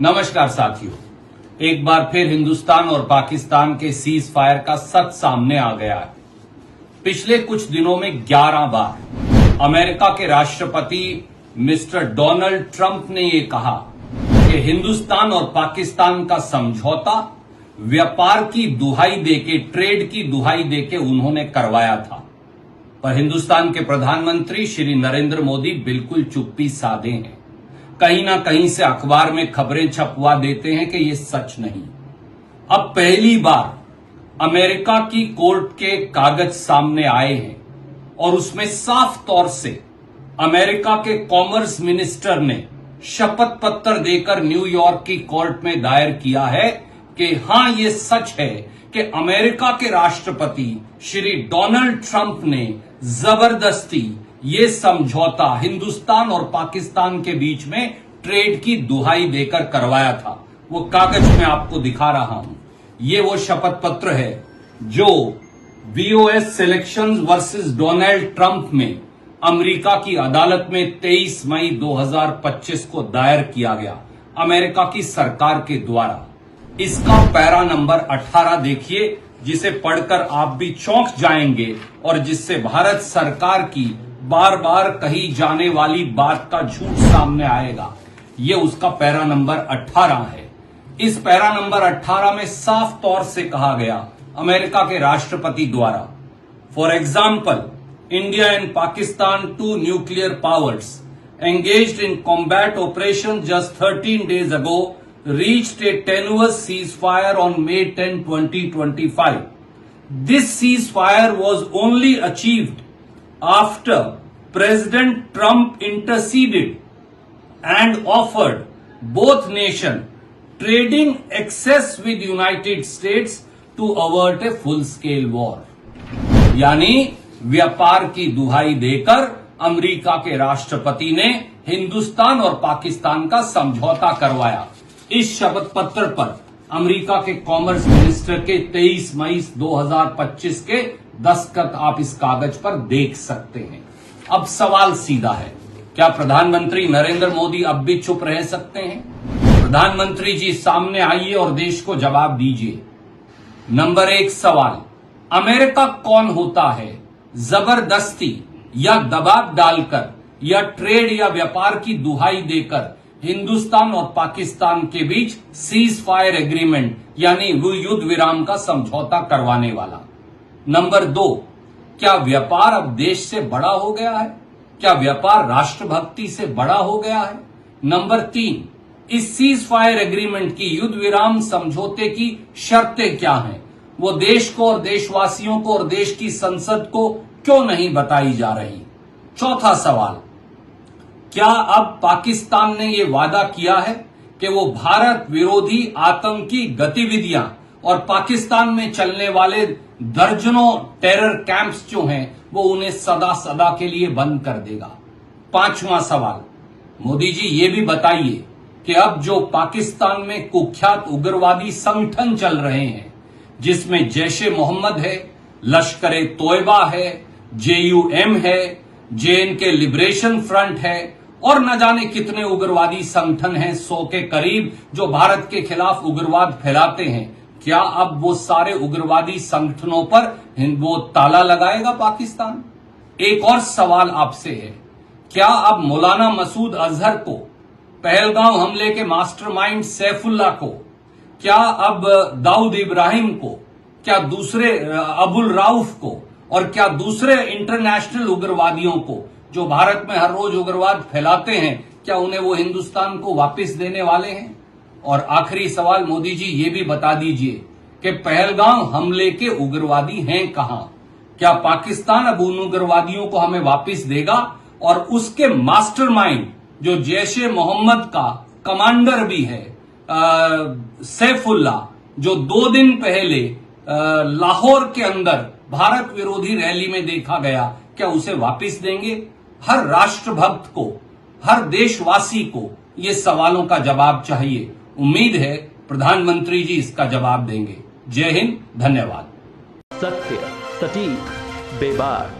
नमस्कार साथियों, एक बार फिर हिंदुस्तान और पाकिस्तान के सीज फायर का सच सामने आ गया है। पिछले कुछ दिनों में 11 बार अमेरिका के राष्ट्रपति मिस्टर डोनाल्ड ट्रंप ने ये कहा कि हिंदुस्तान और पाकिस्तान का समझौता व्यापार की दुहाई देके, ट्रेड की दुहाई देके उन्होंने करवाया था। पर हिंदुस्तान के प्रधानमंत्री श्री नरेंद्र मोदी बिल्कुल चुप्पी साधे हैं। कहीं ना कहीं से अखबार में खबरें छपवा देते हैं कि ये सच नहीं। अब पहली बार अमेरिका की कोर्ट के कागज सामने आए हैं और उसमें साफ तौर से अमेरिका के कॉमर्स मिनिस्टर ने शपथ पत्र देकर न्यूयॉर्क की कोर्ट में दायर किया है कि हां, ये सच है कि अमेरिका के राष्ट्रपति श्री डोनाल्ड ट्रंप ने जबरदस्ती ये समझौता हिंदुस्तान और पाकिस्तान के बीच में ट्रेड की दुहाई देकर करवाया था। वो कागज मैं आपको दिखा रहा हूं। ये वो शपथ पत्र है जो VOS selections versus Donald Trump में अमेरिका की अदालत में 23 मई 2025 को दायर किया गया अमेरिका की सरकार के द्वारा। इसका पैरा नंबर 18 देखिए, जिसे पढ़कर आप भी चौंक जाएंगे और जिससे भारत सरकार की बार बार कही जाने वाली बात का झूठ सामने आएगा। ये उसका पैरा नंबर 18 है। इस पैरा नंबर 18 में साफ तौर से कहा गया अमेरिका के राष्ट्रपति द्वारा, for example, India and Pakistan, two nuclear powers engaged in combat operation just 13 days ago reached a tenuous ceasefire on May 10, 2025. This ceasefire was only achieved after President Trump interceded and offered both nations trading access with United States to avert a full-scale war. यानी व्यापार की दुहाई देकर America के राष्ट्रपति ने हिंदुस्तान और पाकिस्तान का समझौता करवाया। इस शपथ पत्र पर अमेरिका के कॉमर्स मिनिस्टर के 23 मई 2025 के दस्तखत आप इस कागज पर देख सकते हैं। अब सवाल सीधा है, क्या प्रधानमंत्री नरेंद्र मोदी अब भी चुप रह सकते हैं? प्रधानमंत्री जी, सामने आइए और देश को जवाब दीजिए। नंबर 1 सवाल, अमेरिका कौन होता है जबरदस्ती या दबाव डालकर या ट्रेड या व्यापार की दुहाई देकर हिंदुस्तान और पाकिस्तान के बीच सीज फायर एग्रीमेंट यानी युद्ध विराम का समझौता करवाने वाला? नंबर 2, क्या व्यापार अब देश से बड़ा हो गया है? क्या व्यापार राष्ट्रभक्ति से बड़ा हो गया है? नंबर 3, इस सीज फायर एग्रीमेंट की युद्ध विराम समझौते की शर्तें क्या हैं? वो देश को और देशवासियों को और देश की संसद को क्यों नहीं बताई जा रही? चौथा सवाल, क्या अब पाकिस्तान ने ये वादा किया है कि वो भारत विरोधी आतंकी गतिविधियां और पाकिस्तान में चलने वाले दर्जनों टेरर कैंप्स जो हैं वो उन्हें सदा सदा के लिए बंद कर देगा? पांचवा सवाल, मोदी जी ये भी बताइए कि अब जो पाकिस्तान में कुख्यात उग्रवादी संगठन चल रहे हैं, जिसमें जैश-ए मोहम्मद है, लश्कर-ए-तोयबा है, JUM है, JNK लिबरेशन फ्रंट है और न जाने कितने उग्रवादी संगठन हैं, 100 के करीब, जो भारत के खिलाफ उग्रवाद फैलाते हैं, क्या अब वो सारे उग्रवादी संगठनों पर वो ताला लगाएगा पाकिस्तान? एक और सवाल आपसे है, क्या अब मौलाना मसूद अजहर को, पहलगांव हमले के मास्टरमाइंड सैफुल्लाह को, क्या अब दाऊद इब्राहिम को, क्या दूसरे अबुल राउफ को और क्या दूसरे इंटरनेशनल उग्रवादियों को जो भारत में हर रोज उग्रवाद फैलाते हैं, क्या उन्हें वो हिंदुस्तान को वापस देने वाले हैं? और आखिरी सवाल, मोदी जी ये भी बता दीजिए कि पहलगांव हमले के उग्रवादी हैं कहां? क्या पाकिस्तान अब उन उग्रवादियों को हमें वापस देगा? और उसके मास्टरमाइंड जो जैश-ए मोहम्मद का कमांडर भी है सैफुल्लाह, जो 2 दिन पहले लाहौर के अंदर भारत विरोधी रैली में देखा गया, क्या उसे वापस देंगे? हर राष्ट्रभक्त को, हर देशवासी को ये सवालों का जवाब चाहिए। उम्मीद है प्रधानमंत्री जी इसका जवाब देंगे। जय हिंद, धन्यवाद। सत्य, सटीक, बेबाक,